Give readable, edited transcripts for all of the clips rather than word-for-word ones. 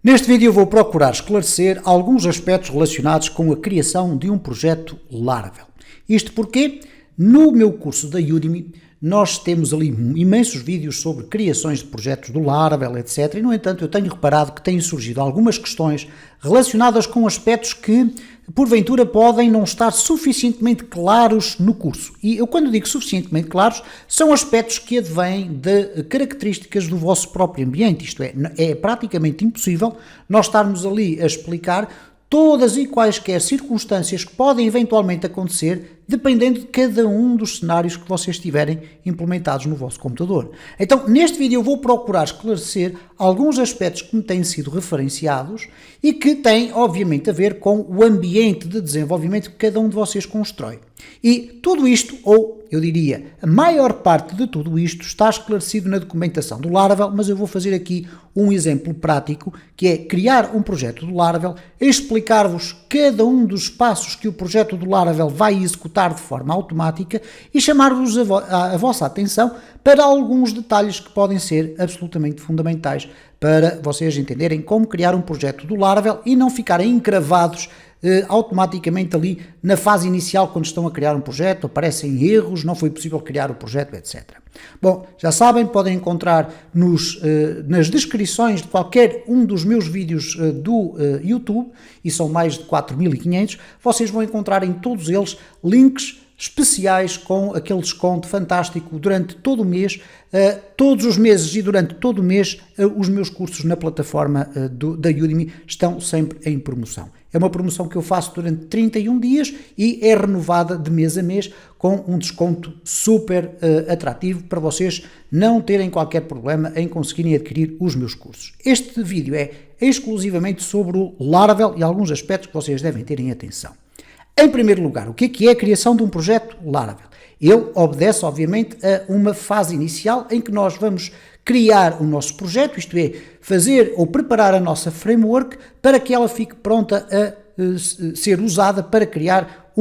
Neste vídeo vou procurar esclarecer alguns aspectos relacionados com a criação de um projeto Laravel. Isto porque, no meu curso da Udemy, nós temos ali imensos vídeos sobre criações de projetos do Laravel, etc. E, no entanto, eu tenho reparado que têm surgido algumas questões relacionadas com aspectos que, porventura, podem não estar suficientemente claros no curso. E eu, quando digo suficientemente claros, são aspectos que advêm de características do vosso próprio ambiente. Isto é praticamente impossível nós estarmos ali a explicar todas e quaisquer circunstâncias que podem eventualmente acontecer dependendo de cada um dos cenários que vocês tiverem implementados no vosso computador. Então, neste vídeo eu vou procurar esclarecer alguns aspectos que me têm sido referenciados e que têm, obviamente, a ver com o ambiente de desenvolvimento que cada um de vocês constrói. E tudo isto, ou eu diria, a maior parte de tudo isto está esclarecido na documentação do Laravel, mas eu vou fazer aqui um exemplo prático, que é criar um projeto do Laravel, explicar-vos cada um dos passos que o projeto do Laravel vai executar de forma automática e chamar-vos a vossa atenção para alguns detalhes que podem ser absolutamente fundamentais para vocês entenderem como criar um projeto do Laravel e não ficarem encravados automaticamente ali na fase inicial quando estão a criar um projeto, aparecem erros, não foi possível criar o projeto, etc. Bom, já sabem, podem encontrar nas descrições de qualquer um dos meus vídeos do YouTube, e são mais de 4.500, vocês vão encontrar em todos eles links especiais com aquele desconto fantástico durante todo o mês, todos os meses e durante todo o mês os meus cursos na plataforma da Udemy estão sempre em promoção. É uma promoção que eu faço durante 31 dias e é renovada de mês a mês com um desconto super atrativo para vocês não terem qualquer problema em conseguirem adquirir os meus cursos. Este vídeo é exclusivamente sobre o Laravel e alguns aspectos que vocês devem ter em atenção. Em primeiro lugar, o que é a criação de um projeto Laravel? Ele obedece, obviamente, a uma fase inicial em que nós vamos criar o nosso projeto, isto é, fazer ou preparar a nossa framework para que ela fique pronta a ser usada para criar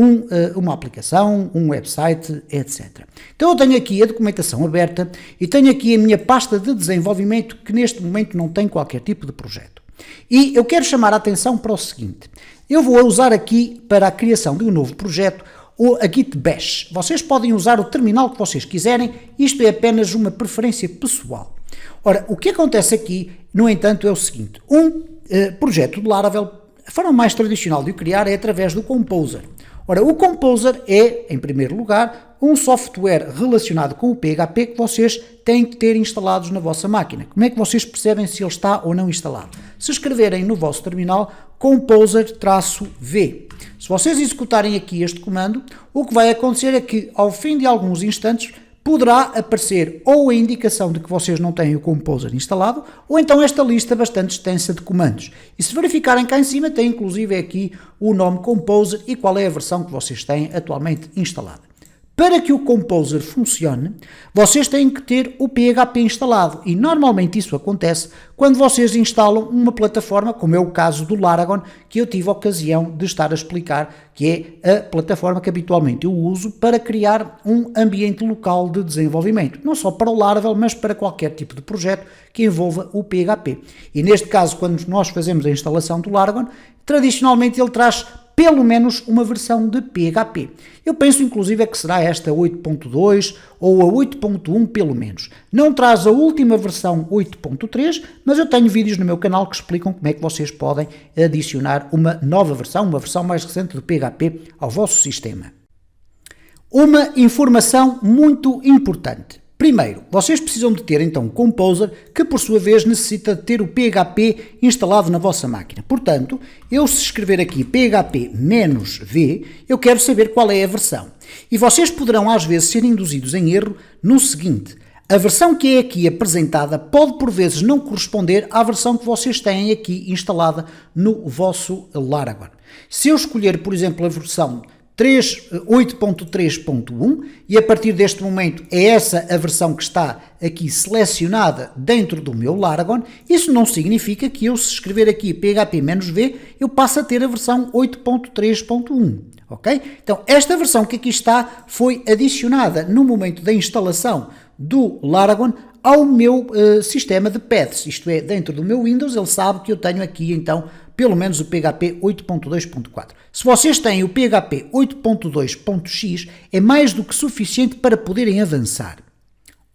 uma aplicação, um website, etc. Então eu tenho aqui a documentação aberta e tenho aqui a minha pasta de desenvolvimento que neste momento não tem qualquer tipo de projeto. E eu quero chamar a atenção para o seguinte: eu vou usar aqui para a criação de um novo projeto a Git Bash. Vocês podem usar o terminal que vocês quiserem, isto é apenas uma preferência pessoal. Ora, o que acontece aqui, no entanto, é o seguinte: um projeto de Laravel, a forma mais tradicional de o criar é através do Composer. Ora, o Composer é, em primeiro lugar, um software relacionado com o PHP que vocês têm que ter instalados na vossa máquina. Como é que vocês percebem se ele está ou não instalado? Se escreverem no vosso terminal Composer-V. Se vocês executarem aqui este comando, o que vai acontecer é que, ao fim de alguns instantes, poderá aparecer ou a indicação de que vocês não têm o Composer instalado, ou então esta lista bastante extensa de comandos. E se verificarem cá em cima, tem inclusive aqui o nome Composer e qual é a versão que vocês têm atualmente instalada. Para que o Composer funcione, vocês têm que ter o PHP instalado e normalmente isso acontece quando vocês instalam uma plataforma, como é o caso do Laragon, que eu tive a ocasião de estar a explicar, que é a plataforma que habitualmente eu uso para criar um ambiente local de desenvolvimento, não só para o Laravel, mas para qualquer tipo de projeto que envolva o PHP. E neste caso, quando nós fazemos a instalação do Laragon, tradicionalmente ele traz pelo menos uma versão de PHP. Eu penso inclusive que será esta 8.2 ou a 8.1 pelo menos. Não traz a última versão 8.3, mas eu tenho vídeos no meu canal que explicam como é que vocês podem adicionar uma nova versão, uma versão mais recente de PHP ao vosso sistema. Uma informação muito importante. Primeiro, vocês precisam de ter então o Composer, que por sua vez necessita de ter o PHP instalado na vossa máquina. Portanto, eu se escrever aqui PHP-V, eu quero saber qual é a versão. E vocês poderão às vezes ser induzidos em erro no seguinte: a versão que é aqui apresentada pode por vezes não corresponder à versão que vocês têm aqui instalada no vosso Laragon. Se eu escolher, por exemplo, a versão 8.3.1 e a partir deste momento é essa a versão que está aqui selecionada dentro do meu Laragon, isso não significa que eu, se escrever aqui PHP-V, eu passe a ter a versão 8.3.1, ok? Então esta versão que aqui está foi adicionada no momento da instalação do Laragon ao meu sistema de paths, isto é, dentro do meu Windows ele sabe que eu tenho aqui então pelo menos o PHP 8.2.4. Se vocês têm o PHP 8.2.x é mais do que suficiente para poderem avançar.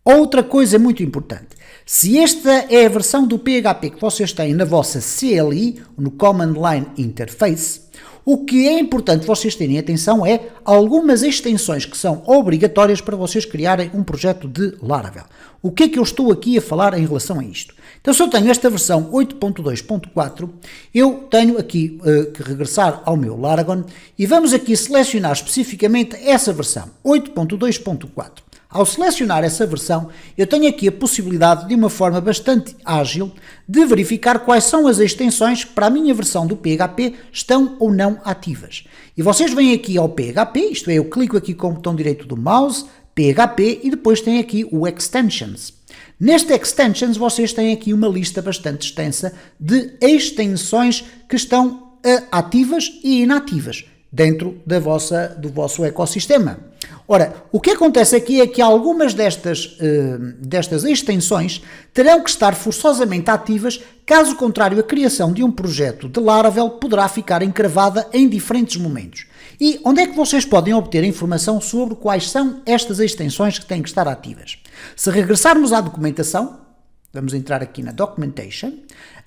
Outra coisa muito importante, se esta é a versão do PHP que vocês têm na vossa CLI, no Command Line Interface, o que é importante vocês terem atenção é algumas extensões que são obrigatórias para vocês criarem um projeto de Laravel. O que é que eu estou aqui a falar em relação a isto? Então, se eu tenho esta versão 8.2.4, eu tenho aqui que regressar ao meu Laragon e vamos aqui selecionar especificamente essa versão, 8.2.4. Ao selecionar essa versão, eu tenho aqui a possibilidade, de uma forma bastante ágil, de verificar quais são as extensões que para a minha versão do PHP estão ou não ativas. E vocês vêm aqui ao PHP, isto é, eu clico aqui com o botão direito do mouse, PHP, e depois tem aqui o Extensions. Neste Extensions vocês têm aqui uma lista bastante extensa de extensões que estão ativas e inativas dentro do vosso ecossistema. Ora, o que acontece aqui é que algumas destas extensões terão que estar forçosamente ativas, caso contrário a criação de um projeto de Laravel poderá ficar encravada em diferentes momentos. E onde é que vocês podem obter informação sobre quais são estas extensões que têm que estar ativas? Se regressarmos à documentação, vamos entrar aqui na Documentation.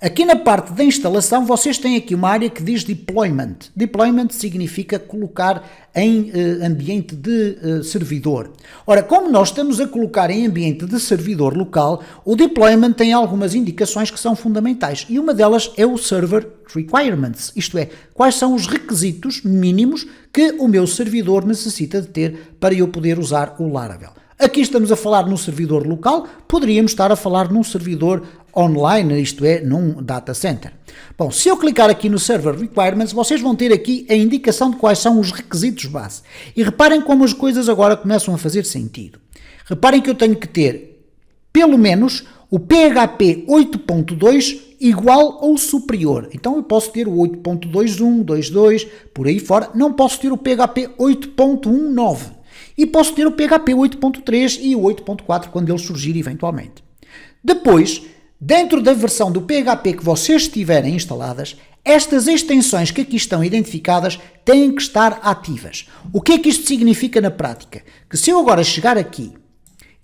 Aqui na parte da instalação, vocês têm aqui uma área que diz Deployment. Deployment significa colocar em ambiente de servidor. Ora, como nós estamos a colocar em ambiente de servidor local, o Deployment tem algumas indicações que são fundamentais. E uma delas é o Server Requirements, isto é, quais são os requisitos mínimos que o meu servidor necessita de ter para eu poder usar o Laravel. Aqui estamos a falar num servidor local, poderíamos estar a falar num servidor online, isto é, num data center. Bom, se eu clicar aqui no Server Requirements, vocês vão ter aqui a indicação de quais são os requisitos base. E reparem como as coisas agora começam a fazer sentido. Reparem que eu tenho que ter, pelo menos, o PHP 8.2 igual ou superior. Então eu posso ter o 8.21, 22, por aí fora. Não posso ter o PHP 8.19. E posso ter o PHP 8.3 e o 8.4 quando ele surgir eventualmente. Depois, dentro da versão do PHP que vocês tiverem instaladas, estas extensões que aqui estão identificadas têm que estar ativas. O que é que isto significa na prática? Que se eu agora chegar aqui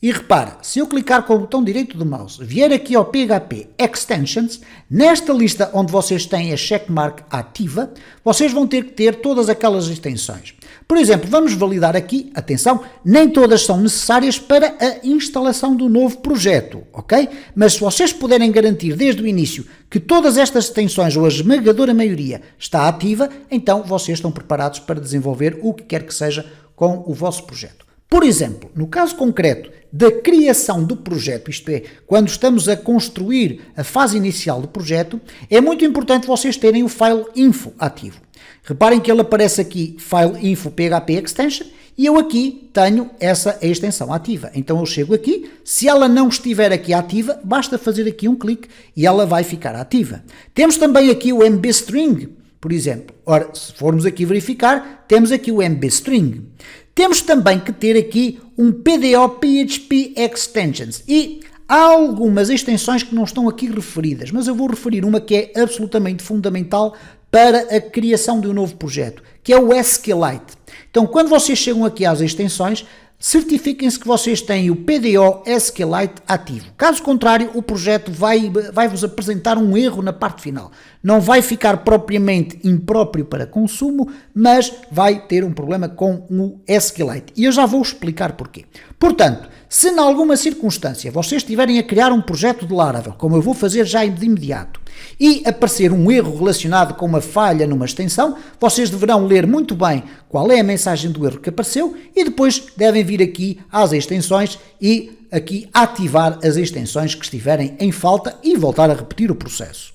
e repara, se eu clicar com o botão direito do mouse, vier aqui ao PHP Extensions, nesta lista onde vocês têm a checkmark ativa, vocês vão ter que ter todas aquelas extensões. Por exemplo, vamos validar aqui, atenção, nem todas são necessárias para a instalação do novo projeto, ok? Mas se vocês puderem garantir desde o início que todas estas extensões, ou a esmagadora maioria, está ativa, então vocês estão preparados para desenvolver o que quer que seja com o vosso projeto. Por exemplo, no caso concreto da criação do projeto, isto é, quando estamos a construir a fase inicial do projeto, é muito importante vocês terem o file info ativo. Reparem que ele aparece aqui, file info PHP extension, e eu aqui tenho essa extensão ativa. Então eu chego aqui, se ela não estiver aqui ativa, basta fazer aqui um clique e ela vai ficar ativa. Temos também aqui o mbstring, por exemplo. Ora, se formos aqui verificar, temos aqui o mbstring. Temos também que ter aqui um PDO PHP Extensions e há algumas extensões que não estão aqui referidas, mas eu vou referir uma que é absolutamente fundamental para a criação de um novo projeto, que é o SQLite. Então, quando vocês chegam aqui às extensões, certifiquem-se que vocês têm o PDO SQLite ativo. Caso contrário, o projeto vai-vos apresentar um erro na parte final. Não vai ficar propriamente impróprio para consumo, mas vai ter um problema com o SQLite. E eu já vou explicar porquê. Portanto, se em alguma circunstância vocês estiverem a criar um projeto de Laravel, como eu vou fazer já de imediato, e aparecer um erro relacionado com uma falha numa extensão, vocês deverão ler muito bem qual é a mensagem do erro que apareceu e depois devem vir aqui às extensões e aqui ativar as extensões que estiverem em falta e voltar a repetir o processo.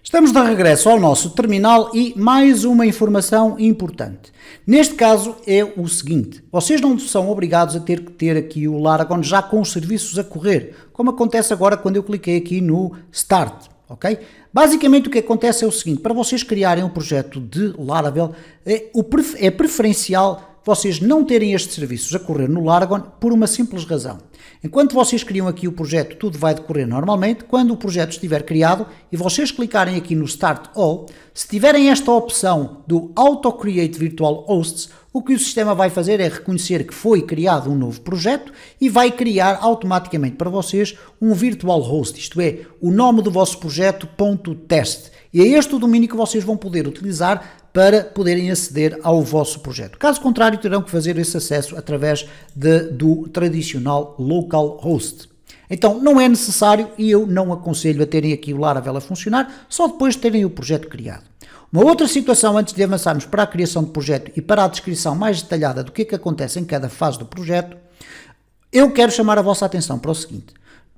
Estamos de regresso ao nosso terminal e mais uma informação importante. Neste caso é o seguinte, vocês não são obrigados a ter que ter aqui o Laragon já com os serviços a correr, como acontece agora quando eu cliquei aqui no Start, ok? Basicamente o que acontece é o seguinte, para vocês criarem um projeto de Laravel é preferencial vocês não terem estes serviços a correr no Laragon por uma simples razão. Enquanto vocês criam aqui o projeto, tudo vai decorrer normalmente. Quando o projeto estiver criado e vocês clicarem aqui no Start All, se tiverem esta opção do Auto Create Virtual Hosts, o que o sistema vai fazer é reconhecer que foi criado um novo projeto e vai criar automaticamente para vocês um Virtual Host, isto é, o nome do vosso projeto .test. E é este o domínio que vocês vão poder utilizar para poderem aceder ao vosso projeto. Caso contrário, terão que fazer esse acesso através do tradicional localhost. Então, não é necessário e eu não aconselho a terem aqui o Laravel a funcionar, só depois de terem o projeto criado. Uma outra situação, antes de avançarmos para a criação de projeto e para a descrição mais detalhada do que é que acontece em cada fase do projeto, eu quero chamar a vossa atenção para o seguinte.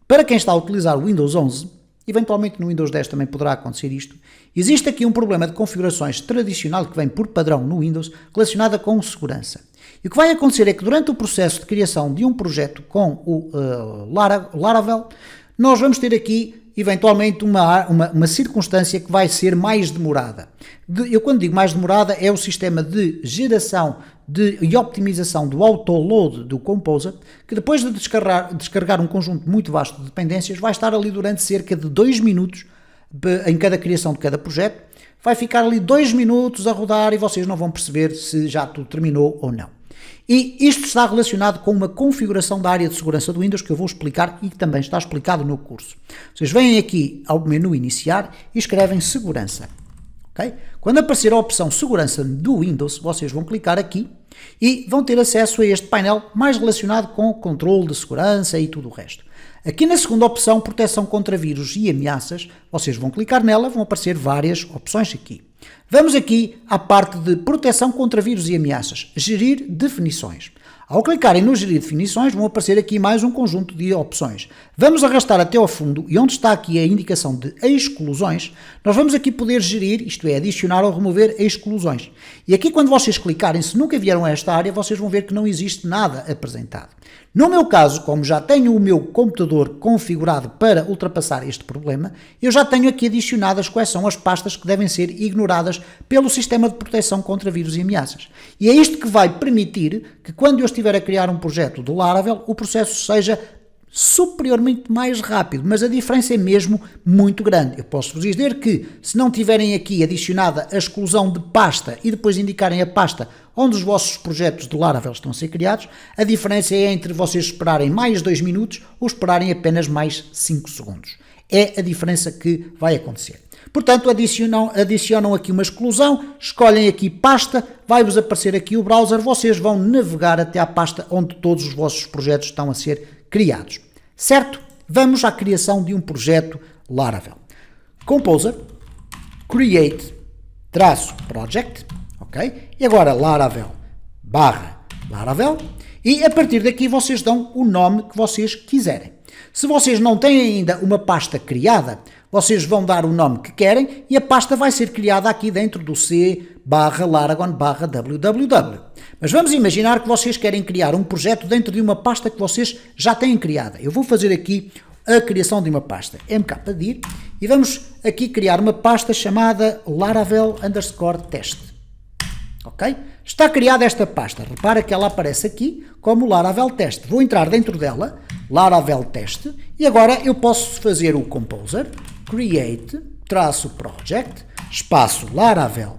Para quem está a utilizar o Windows 11, eventualmente no Windows 10 também poderá acontecer isto, existe aqui um problema de configurações tradicional que vem por padrão no Windows relacionada com segurança. E o que vai acontecer é que durante o processo de criação de um projeto com o Laravel, nós vamos ter aqui eventualmente uma circunstância que vai ser mais demorada. Eu quando digo mais demorada é o sistema de geração e optimização do autoload do Composer, que depois de descarregar um conjunto muito vasto de dependências, vai estar ali durante cerca de 2 minutos em cada criação de cada projeto, vai ficar ali 2 minutos a rodar e vocês não vão perceber se já tudo terminou ou não. E isto está relacionado com uma configuração da área de segurança do Windows que eu vou explicar e que também está explicado no curso. Vocês vêm aqui ao menu iniciar e escrevem segurança. Okay? Quando aparecer a opção segurança do Windows, vocês vão clicar aqui e vão ter acesso a este painel mais relacionado com o controle de segurança e tudo o resto. Aqui na segunda opção, proteção contra vírus e ameaças, vocês vão clicar nela, vão aparecer várias opções aqui. Vamos aqui à parte de proteção contra vírus e ameaças, gerir definições. Ao clicarem no gerir definições, vão aparecer aqui mais um conjunto de opções. Vamos arrastar até ao fundo e onde está aqui a indicação de exclusões, nós vamos aqui poder gerir, isto é, adicionar ou remover exclusões. E aqui quando vocês clicarem, se nunca vieram a esta área, vocês vão ver que não existe nada apresentado. No meu caso, como já tenho o meu computador configurado para ultrapassar este problema, eu já tenho aqui adicionadas quais são as pastas que devem ser ignoradas pelo sistema de proteção contra vírus e ameaças. E é isto que vai permitir que quando eu estiver a criar um projeto do Laravel, o processo seja superiormente mais rápido, mas a diferença é mesmo muito grande. Eu posso vos dizer que se não tiverem aqui adicionada a exclusão de pasta e depois indicarem a pasta onde os vossos projetos do Laravel estão a ser criados, a diferença é entre vocês esperarem mais 2 minutos ou esperarem apenas mais 5 segundos. É a diferença que vai acontecer. Portanto, adicionam aqui uma exclusão, escolhem aqui pasta, vai-vos aparecer aqui o browser, vocês vão navegar até à pasta onde todos os vossos projetos estão a ser criados. Certo? Vamos à criação de um projeto Laravel. Composer, create, -project, ok? E agora Laravel, /Laravel, e a partir daqui vocês dão o nome que vocês quiserem. Se vocês não têm ainda uma pasta criada, vocês vão dar o nome que querem e a pasta vai ser criada aqui dentro do C/Laragon/www. Mas vamos imaginar que vocês querem criar um projeto dentro de uma pasta que vocês já têm criada. Eu vou fazer aqui a criação de uma pasta mkdir e vamos aqui criar uma pasta chamada Laravel_test. Ok? Está criada esta pasta. Repara que ela aparece aqui como Laravel Test. Vou entrar dentro dela, Laravel Test, e agora eu posso fazer o Composer, create, -project, espaço Laravel,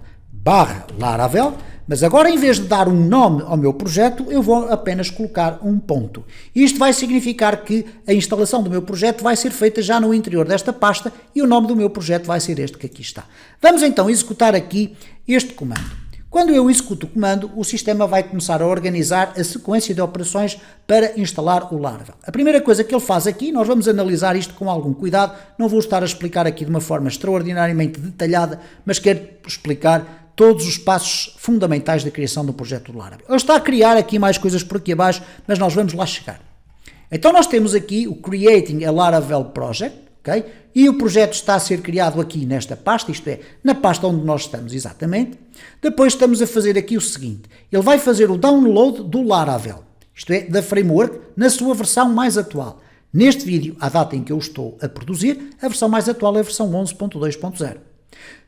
mas agora em vez de dar um nome ao meu projeto, eu vou apenas colocar um ponto. Isto vai significar que a instalação do meu projeto vai ser feita já no interior desta pasta e o nome do meu projeto vai ser este que aqui está. Vamos então executar aqui este comando. Quando eu executo o comando, o sistema vai começar a organizar a sequência de operações para instalar o Laravel. A primeira coisa que ele faz aqui, nós vamos analisar isto com algum cuidado, não vou estar a explicar aqui de uma forma extraordinariamente detalhada, mas quero explicar todos os passos fundamentais da criação do projeto do Laravel. Ele está a criar aqui mais coisas por aqui abaixo, mas nós vamos lá chegar. Então nós temos aqui o Creating a Laravel Project, ok? E o projeto está a ser criado aqui nesta pasta, isto é, na pasta onde nós estamos exatamente. Depois estamos a fazer aqui o seguinte, ele vai fazer o download do Laravel, isto é, da framework, na sua versão mais atual. Neste vídeo, à data em que eu estou a produzir, a versão mais atual é a versão 11.2.0.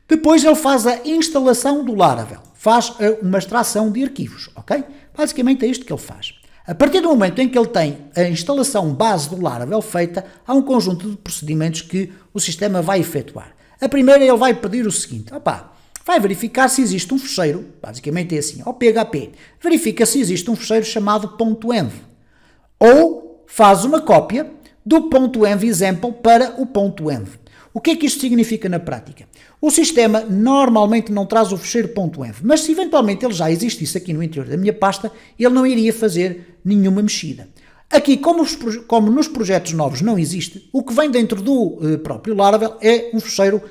Depois ele faz a instalação do Laravel, faz uma extração de arquivos, ok? Basicamente é isto que ele faz. A partir do momento em que ele tem a instalação base do Laravel feita, há um conjunto de procedimentos que o sistema vai efetuar. A primeira, ele vai pedir o seguinte, vai verificar se existe um fecheiro, basicamente é assim, ao PHP, verifica se existe um fecheiro chamado .env, ou faz uma cópia do .env example para o .env. O que é que isto significa na prática? O sistema normalmente não traz o fecheiro .env, mas se eventualmente ele já existisse aqui no interior da minha pasta, ele não iria fazer nenhuma mexida. Aqui, como nos projetos novos não existe, o que vem dentro do próprio Laravel é um fecheiro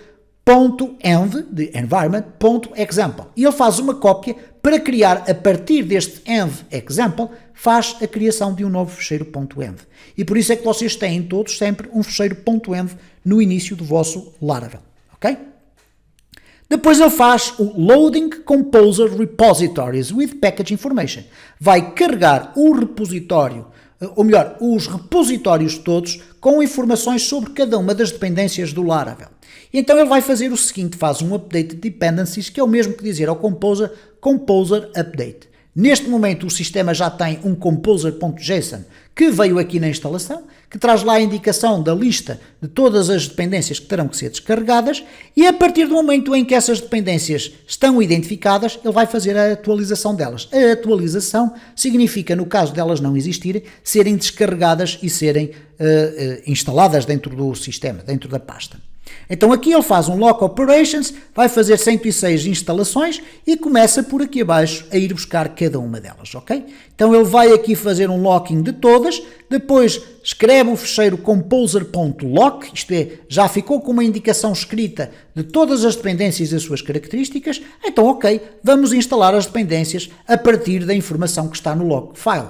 .env, de environment.example. E ele faz uma cópia para criar, a partir deste env example, faz a criação de um novo fecheiro .env. E por isso é que vocês têm todos sempre um fecheiro .env no início do vosso Laravel, ok? Depois ele faz o Loading Composer Repositories with Package Information. Vai carregar o repositório, ou melhor, os repositórios todos com informações sobre cada uma das dependências do Laravel. E então ele vai fazer o seguinte, faz um update de dependencies, que é o mesmo que dizer ao Composer update. Neste momento o sistema já tem um composer.json que veio aqui na instalação, que traz lá a indicação da lista de todas as dependências que terão que ser descarregadas, e a partir do momento em que essas dependências estão identificadas, ele vai fazer a atualização delas. A atualização significa, no caso delas não existirem, serem descarregadas e serem instaladas dentro do sistema, dentro da pasta. Então aqui ele faz um lock operations, vai fazer 106 instalações e começa por aqui abaixo a ir buscar cada uma delas, ok? Então ele vai aqui fazer um locking de todas, depois escreve o fecheiro composer.lock, isto é, já ficou com uma indicação escrita de todas as dependências e as suas características, então ok, vamos instalar as dependências a partir da informação que está no log file.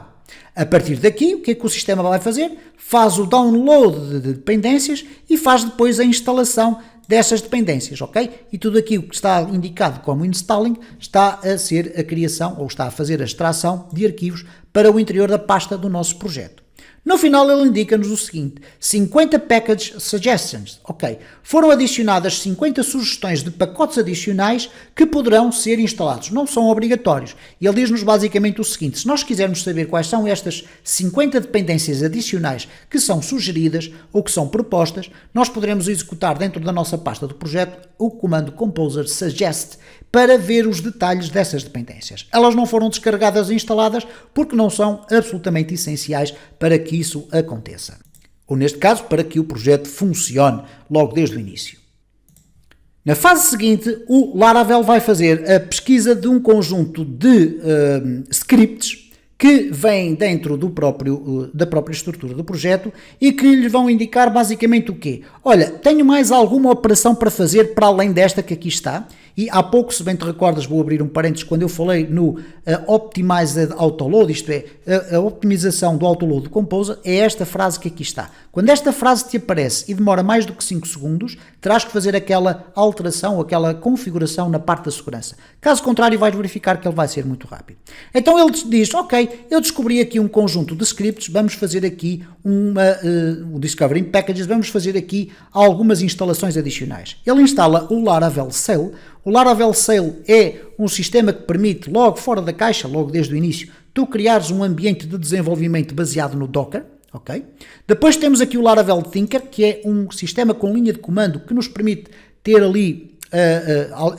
A partir daqui, o que é que o sistema vai fazer? Faz o download de dependências e faz depois a instalação dessas dependências, ok? E tudo aquilo que está indicado como installing está a ser a criação ou está a fazer a extração de arquivos para o interior da pasta do nosso projeto. No final ele indica-nos o seguinte, 50 package suggestions, ok, foram adicionadas 50 sugestões de pacotes adicionais que poderão ser instalados, não são obrigatórios. E ele diz-nos basicamente o seguinte, se nós quisermos saber quais são estas 50 dependências adicionais que são sugeridas ou que são propostas, nós poderemos executar dentro da nossa pasta do projeto o comando composer suggest para ver os detalhes dessas dependências. Elas não foram descarregadas e instaladas porque não são absolutamente essenciais para que isso aconteça. Ou neste caso, para que o projeto funcione logo desde o início. Na fase seguinte, o Laravel vai fazer a pesquisa de um conjunto de scripts que vêm dentro da própria estrutura do projeto e que lhe vão indicar basicamente o quê? Olha, tenho mais alguma operação para fazer para além desta que aqui está? E há pouco, se bem te recordas, vou abrir um parênteses, quando eu falei no Optimized Autoload, isto é, a optimização do autoload do Composer, é esta frase que aqui está. Quando esta frase te aparece e demora mais do que 5 segundos, terás que fazer aquela alteração, aquela configuração na parte da segurança. Caso contrário, vais verificar que ele vai ser muito rápido. Então ele diz, ok, eu descobri aqui um conjunto de scripts, vamos fazer aqui o Discovering Packages, vamos fazer aqui algumas instalações adicionais. Ele instala o Laravel Sail. O Laravel Sail é um sistema que permite, logo fora da caixa, logo desde o início, tu criares um ambiente de desenvolvimento baseado no Docker, ok? Depois temos aqui o Laravel Thinker, que é um sistema com linha de comando que nos permite ter ali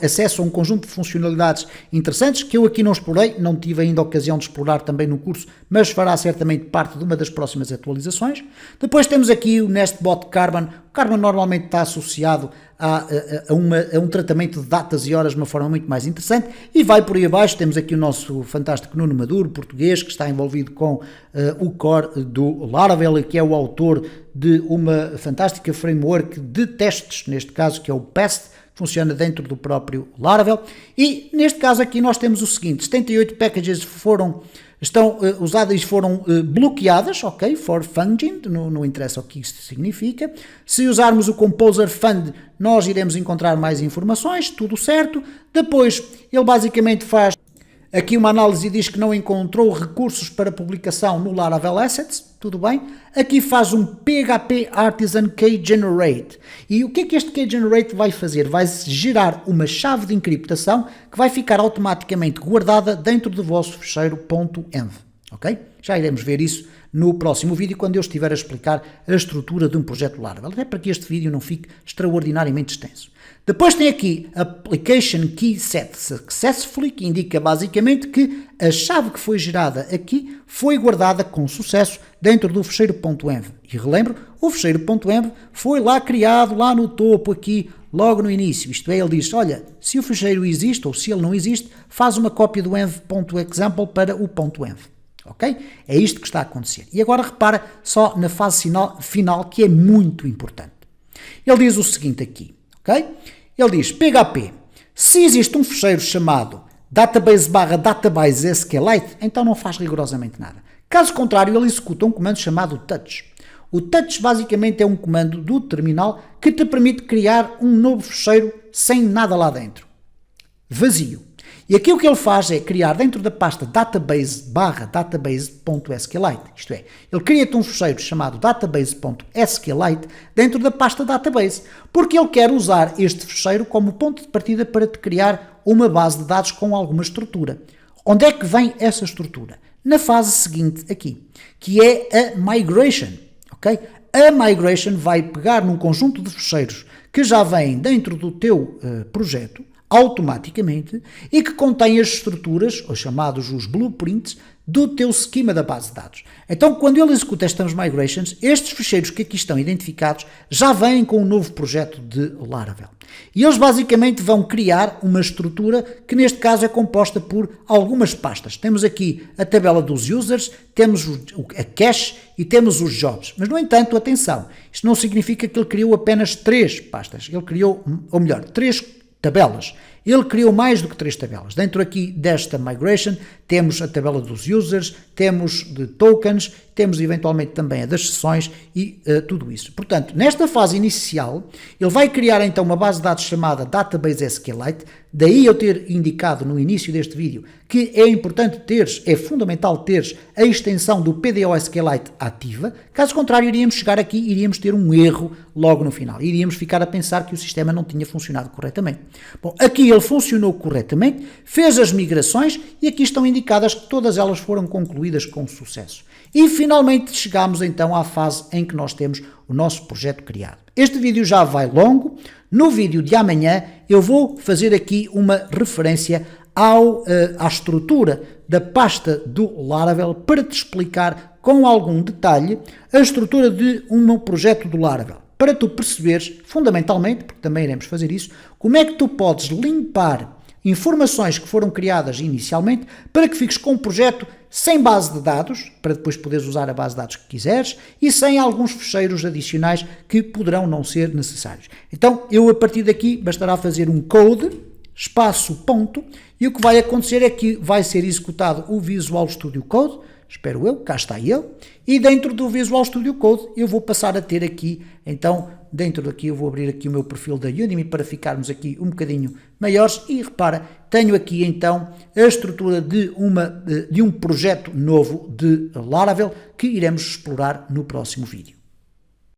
acesso a um conjunto de funcionalidades interessantes que eu aqui não explorei, não tive ainda a ocasião de explorar também no curso, mas fará certamente parte de uma das próximas atualizações. Depois temos aqui o Nestbot Carbon. O Carbon normalmente está associado a um tratamento de datas e horas de uma forma muito mais interessante e vai por aí abaixo. Temos aqui o nosso fantástico Nuno Maduro, português, que está envolvido com o core do Laravel e que é o autor de uma fantástica framework de testes, neste caso que é o PEST, funciona dentro do próprio Laravel. E neste caso aqui nós temos o seguinte, 78 packages estão usadas e foram bloqueadas, ok, for funding, não interessa o que isso significa. Se usarmos o Composer Fund, nós iremos encontrar mais informações, tudo certo. Depois ele basicamente faz Aqui uma análise diz que não encontrou recursos para publicação no Laravel Assets, tudo bem. Aqui faz um PHP Artisan Key Generate. E o que é que este Key Generate vai fazer? Vai gerar uma chave de encriptação que vai ficar automaticamente guardada dentro do vosso fecheiro .env, ok? Já iremos ver isso no próximo vídeo, quando eu estiver a explicar a estrutura de um projeto Laravel, até para que este vídeo não fique extraordinariamente extenso. Depois tem aqui Application Key Set Successfully, que indica basicamente que a chave que foi gerada aqui foi guardada com sucesso dentro do fecheiro .env. E relembro, o fecheiro .env foi lá criado, lá no topo aqui, logo no início. Isto é, ele diz, olha, se o fecheiro existe ou se ele não existe, faz uma cópia do env.example para o .env. Ok? É isto que está a acontecer. E agora repara só na fase final que é muito importante. Ele diz o seguinte aqui, ok? Ele diz, PHP, se existe um fecheiro chamado database/database SQLite, então não faz rigorosamente nada. Caso contrário, ele executa um comando chamado touch. O touch basicamente é um comando do terminal que te permite criar um novo fecheiro sem nada lá dentro. Vazio. E aqui o que ele faz é criar dentro da pasta database/database.sqlite, isto é, ele cria-te um fecheiro chamado database.sqlite dentro da pasta database, porque ele quer usar este fecheiro como ponto de partida para te criar uma base de dados com alguma estrutura. Onde é que vem essa estrutura? Na fase seguinte aqui, que é a migration, ok? A migration vai pegar num conjunto de fecheiros que já vêm dentro do teu projeto, automaticamente, e que contém as estruturas, ou chamados os blueprints, do teu esquema da base de dados. Então, quando ele executa estas migrations, estes ficheiros que aqui estão identificados já vêm com um novo projeto de Laravel. E eles basicamente vão criar uma estrutura que neste caso é composta por algumas pastas. Temos aqui a tabela dos users, temos a cache e temos os jobs. Mas, no entanto, atenção, isto não significa que ele criou apenas 3 pastas. Ele criou, ou melhor, 3 tabelas. Ele criou mais do que 3 tabelas. Dentro aqui desta migration temos a tabela dos users, temos de tokens, temos eventualmente também a das sessões e tudo isso. Portanto, nesta fase inicial, ele vai criar então uma base de dados chamada Database SQLite, daí eu ter indicado no início deste vídeo que é importante teres, é fundamental teres a extensão do PDO SQLite ativa, caso contrário iríamos chegar aqui e iríamos ter um erro logo no final, iríamos ficar a pensar que o sistema não tinha funcionado corretamente. Bom, aqui ele funcionou corretamente, fez as migrações e aqui estão indicadas que todas elas foram concluídas com sucesso. E finalmente chegamos então à fase em que nós temos o nosso projeto criado. Este vídeo já vai longo, no vídeo de amanhã eu vou fazer aqui uma referência à estrutura da pasta do Laravel para te explicar com algum detalhe a estrutura de um projeto do Laravel. Para tu perceberes, fundamentalmente, porque também iremos fazer isso, como é que tu podes limpar informações que foram criadas inicialmente para que fiques com um projeto sem base de dados, para depois poderes usar a base de dados que quiseres, e sem alguns fecheiros adicionais que poderão não ser necessários. Então, eu a partir daqui bastará fazer um code, espaço, ponto, e o que vai acontecer é que vai ser executado o Visual Studio Code, espero eu, cá está ele, e dentro do Visual Studio Code eu vou passar a ter aqui, então, dentro daqui eu vou abrir aqui o meu perfil da Udemy para ficarmos aqui um bocadinho maiores e repara, tenho aqui então a estrutura de um projeto novo de Laravel que iremos explorar no próximo vídeo.